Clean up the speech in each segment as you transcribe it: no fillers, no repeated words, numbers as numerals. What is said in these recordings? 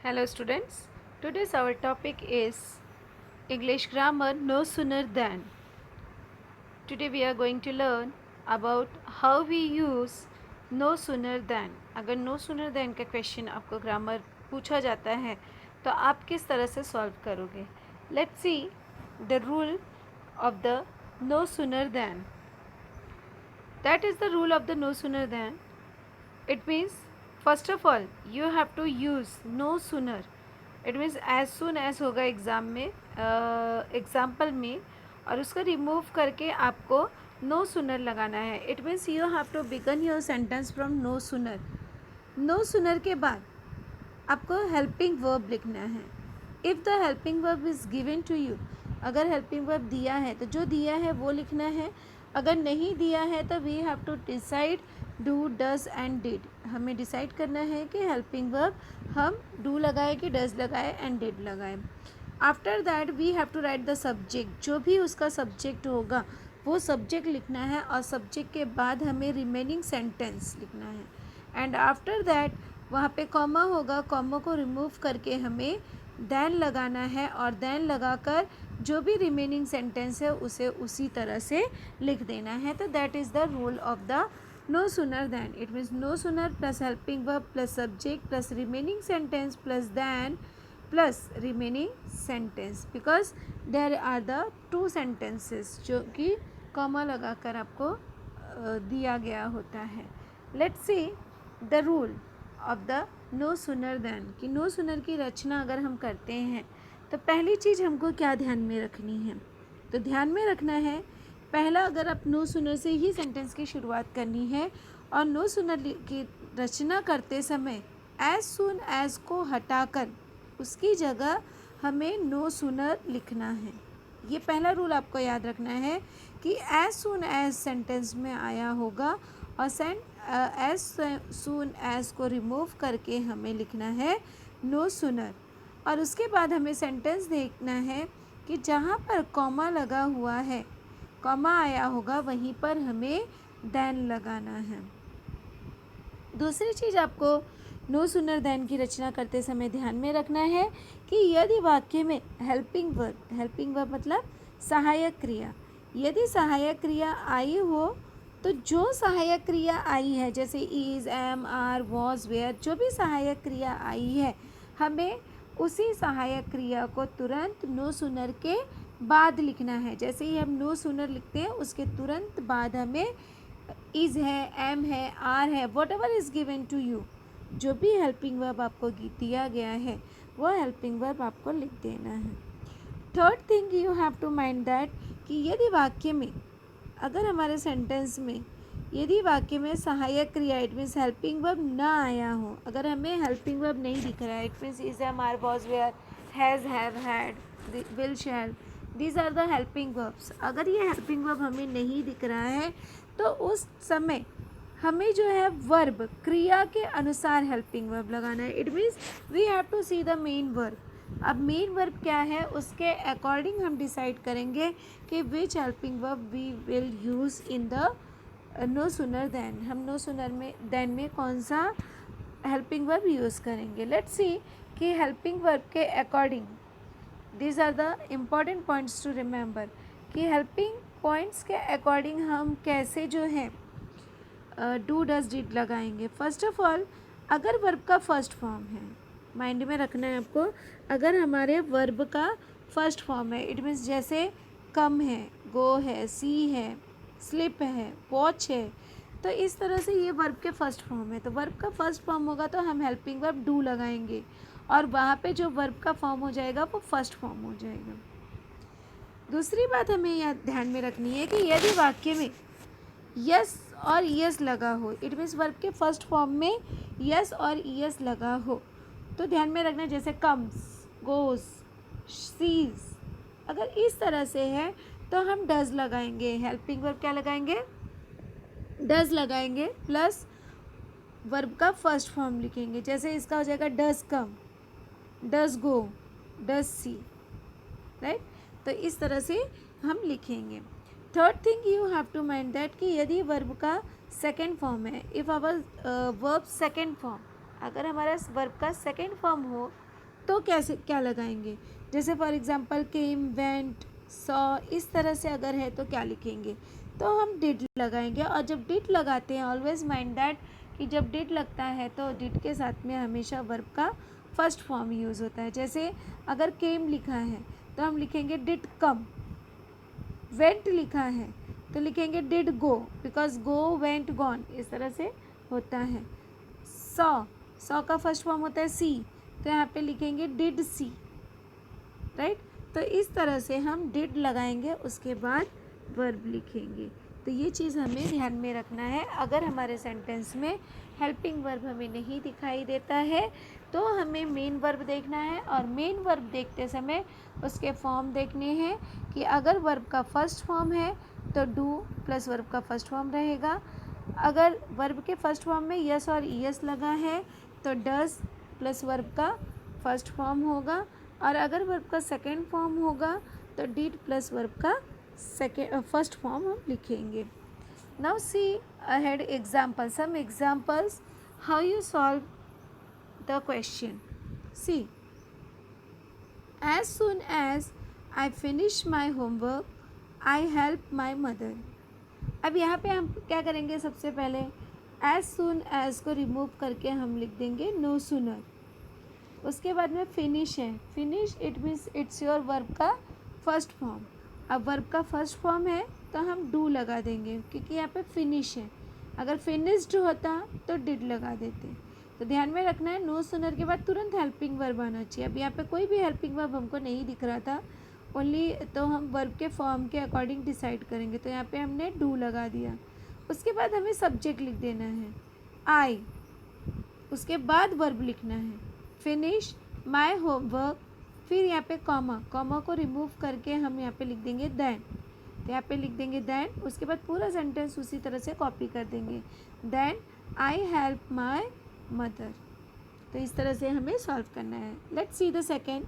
Hello students, today's our topic is English grammar no sooner than. Today we are going to learn about how we use no sooner than. अगर no sooner than का question आपको grammar पूछा जाता है तो आप किस तरह से सॉल्व करोगे. Let's see the rule of the no sooner than. That is the rule of the no sooner than. It means first of all you have to use no sooner. It means as soon as होगा exam में example में और उसको remove करके आपको no sooner लगाना है. It means you have to begin your sentence from no sooner. No sooner के बाद आपको हेल्पिंग वर्ब लिखना है. If the helping verb is given to you, अगर हेल्पिंग वर्ब दिया है तो जो दिया है वो लिखना है. अगर नहीं दिया है तो we have to decide do does and did. हमें डिसाइड करना है कि हेल्पिंग वर्ब हम डू लगाए कि डज लगाए एंड डिड लगाए. After that we have to write the subject. जो भी उसका सब्जेक्ट होगा वो सब्जेक्ट लिखना है और सब्जेक्ट के बाद हमें रिमेनिंग सेंटेंस लिखना है. एंड आफ्टर दैट वहाँ पे कॉमा होगा, कॉमा को रिमूव करके हमें देन लगाना है और देन लगाकर जो भी रिमेनिंग सेंटेंस है उसे उसी तरह से लिख देना है. तो that is the rule of the no sooner than. It means no sooner plus helping verb plus subject plus remaining sentence plus than plus remaining sentence, because there are the two sentences जो कि comma लगाकर आपको दिया गया होता है. Let's see the rule of the no sooner than. कि no sooner की रचना अगर हम करते हैं तो पहली चीज़ हमको क्या ध्यान में रखनी है. तो ध्यान में रखना है पहला, अगर आप नो सुनर से ही सेंटेंस की शुरुआत करनी है और नो सुनर की रचना करते समय एज सुन एज को हटाकर उसकी जगह हमें नो सुनर लिखना है. ये पहला रूल आपको याद रखना है कि एज सुन एज सेंटेंस में आया होगा और एज सुन एज को रिमूव करके हमें लिखना है नो सुनर. और उसके बाद हमें सेंटेंस देखना है कि जहाँ पर कॉमा लगा हुआ है, कॉमा आया होगा, वहीं पर हमें देन लगाना है. दूसरी चीज़ आपको नो सुनर देन की रचना करते समय ध्यान में रखना है कि यदि वाक्य में हेल्पिंग वर्ब मतलब सहायक क्रिया, यदि सहायक क्रिया आई हो तो जो सहायक क्रिया आई है जैसे is, am, are, was, were, जो भी सहायक क्रिया आई है हमें उसी सहायक क्रिया को तुरंत नो सुनर के बाद लिखना है. जैसे ही हम नो सुनर लिखते हैं उसके तुरंत बाद हमें इज़ है, एम है, आर है, whatever is given to you, जो भी हेल्पिंग वर्ब आपको दिया गया है वो हेल्पिंग वर्ब आपको लिख देना है. Third thing you have to mind that कि यदि वाक्य में, अगर हमारे सेंटेंस में यदि वाक्य में सहायक क्रिया इट मीन्स हेल्पिंग वर्ब ना आया हो, अगर हमें हेल्पिंग वर्ब नहीं दिख रहा है, it means is, am, are, was, were, has, have, had, will, shall, these are the helping verbs. अगर ये हेल्पिंग वर्ब हमें नहीं दिख रहा है तो उस समय हमें जो है वर्ब क्रिया के अनुसार हेल्पिंग वर्ब लगाना है. It means we have to see the main verb. अब मेन वर्ब क्या है उसके अकॉर्डिंग हम डिसाइड करेंगे कि which helping verb we will use in the no sooner than. हम नो सुनर में देन में कौन सा हेल्पिंग वर्ब यूज़ करेंगे. लेट्स सी कि हेल्पिंग वर्ब के according these are the important points to remember कि हेल्पिंग पॉइंट्स के अकॉर्डिंग हम कैसे जो है डू डज डिड लगाएंगे. फर्स्ट ऑफ ऑल अगर वर्ब का फर्स्ट फॉर्म है, माइंड में रखना है आपको, अगर हमारे वर्ब का फर्स्ट फॉर्म है इट मीन्स जैसे कम है, गो है, सी है, स्लिप है, वॉच है, तो इस तरह से ये वर्ब के फर्स्ट फॉर्म है. तो वर्ब का फर्स्ट फॉर्म होगा तो हम हेल्पिंग वर्ब डू लगाएंगे और वहाँ पे जो वर्ब का फॉर्म हो जाएगा वो फर्स्ट फॉर्म हो जाएगा. दूसरी बात हमें यहाँ ध्यान में रखनी है कि यदि वाक्य में यस और यस लगा हो, इट मीन्स वर्ब के फर्स्ट फॉर्म में यस और यस लगा हो, तो ध्यान में रखना जैसे कम्स, गोज, सीज, अगर इस तरह से है तो हम डज लगाएंगे. हेल्पिंग वर्ब क्या लगाएंगे, डज लगाएंगे प्लस वर्ब का फर्स्ट फॉर्म लिखेंगे. जैसे इसका हो जाएगा does come, does go, does see, right. तो इस तरह से हम लिखेंगे. Third thing you have to mind that कि यदि वर्ब का सेकेंड फॉर्म है, if our verb second form, अगर हमारा वर्ब का सेकेंड फॉर्म हो तो कैसे क्या लगाएंगे, जैसे for example came, went, saw, इस तरह से अगर है तो क्या लिखेंगे, तो हम डिड लगाएंगे। और जब डिड लगाते हैं ऑलवेज माइंड दैट कि जब डिड लगता है तो डिड के साथ में हमेशा वर्ब का फर्स्ट फॉर्म यूज़ होता है। जैसे अगर केम लिखा है तो हम लिखेंगे डिड कम, वेंट लिखा है तो लिखेंगे did go, because go, went, gone, इस तरह से होता है। सॉ, सॉ का फर्स्ट फॉर्म होता है सी, तो यहाँ पे लिखेंगे डिड सी, राइट। तो इस तरह से हम डिड लगाएंगे, उसके बाद वर्ब लिखेंगे। तो ये चीज़ हमें ध्यान में रखना है। अगर हमारे सेंटेंस में हेल्पिंग वर्ब हमें नहीं दिखाई देता है तो हमें मेन वर्ब देखना है, और मेन वर्ब देखते समय उसके फॉर्म देखने हैं कि अगर वर्ब का फर्स्ट फॉर्म है तो डू प्लस वर्ब का फर्स्ट फॉर्म रहेगा। अगर वर्ब के फर्स्ट फॉर्म में यस और ईएस लगा है तो डज प्लस वर्ब का फर्स्ट फॉर्म होगा, और अगर वर्ब का सेकेंड फॉर्म होगा तो डिड प्लस वर्ब का फर्स्ट फॉर्म हम लिखेंगे। Now see ahead example, some examples how you solve the question. See, as soon as I finish my homework I help my mother. अब यहाँ पे हम क्या करेंगे, सबसे पहले एज सुन एज को रिमूव करके हम लिख देंगे नो सुनर। उसके बाद में फिनिश है, finish it means it's your verb का फर्स्ट फॉर्म। अब वर्ब का फर्स्ट फॉर्म है तो हम डू लगा देंगे क्योंकि यहाँ पे फिनिश है। अगर फिनिश्ड होता तो डिड लगा देते। तो ध्यान में रखना है, नो सुनर के बाद तुरंत हेल्पिंग वर्ब आना चाहिए। अब यहाँ पे कोई भी हेल्पिंग वर्ब हमको नहीं दिख रहा था, ओनली तो हम वर्ब के फॉर्म के अकॉर्डिंग डिसाइड करेंगे। तो यहाँ पे हमने डू लगा दिया। उसके बाद हमें सब्जेक्ट लिख देना है आई, उसके बाद वर्ब लिखना है फिनिश माई होमवर्क, फिर यहाँ पे कॉमा, कॉमा को रिमूव करके हम यहाँ पे लिख देंगे देन। तो यहाँ पे लिख देंगे देन, उसके बाद पूरा सेंटेंस उसी तरह से कॉपी कर देंगे, then I help my mother. तो इस तरह से हमें सॉल्व करना है। Let's see the second,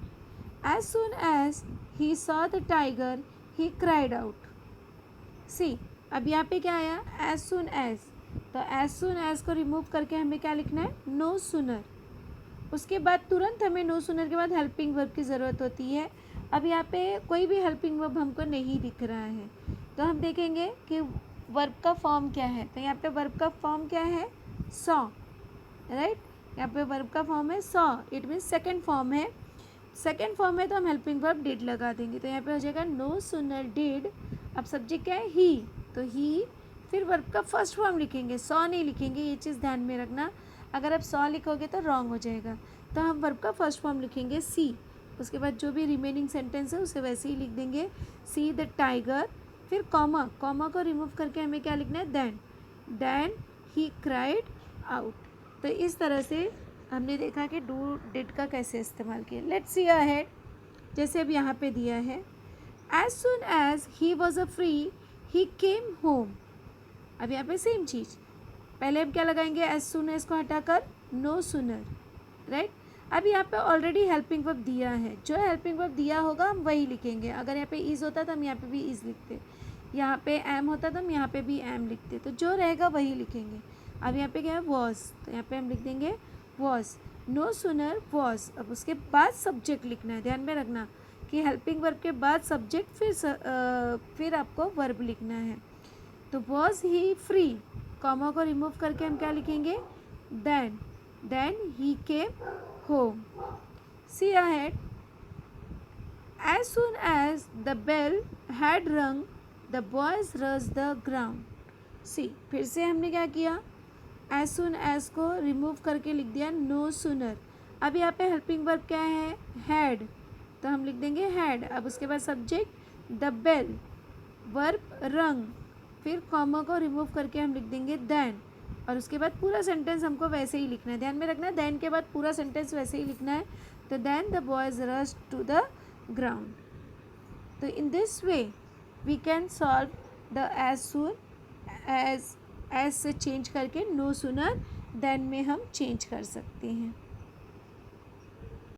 as soon as he saw the tiger he cried out. See, अब यहाँ पे क्या आया, एज सुन एज, तो एज सुन एज को रिमूव करके हमें क्या लिखना है, नो सुनर। उसके बाद तुरंत हमें नो सुनर के बाद हेल्पिंग वर्ब की ज़रूरत होती है। अब यहाँ पे कोई भी हेल्पिंग वर्ब हमको नहीं दिख रहा है, तो हम देखेंगे कि वर्ब का फॉर्म क्या है। तो यहाँ पे वर्ब का फॉर्म क्या है, सॉ, राइट। यहाँ पे वर्ब का फॉर्म है saw, it means second form है। सेकेंड फॉर्म है तो हम हेल्पिंग वर्ब डिड लगा देंगे। तो यहाँ पे हो जाएगा नो सुनर डिड। अब सब्जेक्ट क्या है, ही, तो ही, फिर वर्ब का फर्स्ट फॉर्म लिखेंगे, सॉ नहीं लिखेंगे, ये चीज़ ध्यान में रखना। अगर आप सॉ लिखोगे तो रॉन्ग हो जाएगा। तो हम वर्ब का फर्स्ट फॉर्म लिखेंगे सी, उसके बाद जो भी रिमेनिंग सेंटेंस है उसे वैसे ही लिख देंगे, सी द टाइगर, फिर कॉमा, कॉमा को रिमूव करके हमें क्या लिखना है, then, then he cried out. तो इस तरह से हमने देखा कि डू डिड का कैसे इस्तेमाल किया। लेट्स सी अहेड, जैसे अब यहाँ पे दिया है, as soon as he was a free he came home. अब यहाँ पे सेम चीज़, पहले हम क्या लगाएंगे, एज सुन एज को हटाकर नो सुनर, राइट। अब यहाँ पे ऑलरेडी हेल्पिंग वर्ब दिया है, जो हेल्पिंग वर्ब दिया होगा हम वही लिखेंगे। अगर यहाँ पे इज़ होता तो हम यहाँ पे भी इज़ लिखते, यहाँ पे एम होता तो हम यहाँ पे भी एम लिखते, तो जो रहेगा वही लिखेंगे। अब यहाँ पे क्या है, वॉज, तो यहाँ पे हम लिख देंगे वॉज, नो सुनर वॉज। अब उसके बाद सब्जेक्ट लिखना है, ध्यान में रखना कि हेल्पिंग वर्ब के बाद सब्जेक्ट, फिर आपको वर्ब लिखना है। तो वॉज ही फ्री, कॉमा को रिमूव करके हम क्या लिखेंगे, then, then he came home. See ahead, as soon as the bell had rung the boys rush the ground. See, फिर से हमने क्या किया, एज सुन एज को रिमूव करके लिख दिया नो सुनर। अब यहाँ पे हेल्पिंग वर्ब क्या है, हैड, तो हम लिख देंगे हैड। अब उसके बाद सब्जेक्ट द बेल, वर्ब रंग, फिर कॉमा को रिमूव करके हम लिख देंगे देन, और उसके बाद पूरा सेंटेंस हमको वैसे ही लिखना है। ध्यान में रखना, देन के बाद पूरा सेंटेंस वैसे ही लिखना है। तो then the boys rush to the ground. तो in this way we can solve the as soon as से चेंज करके नो सुनर देन में हम चेंज कर सकते हैं।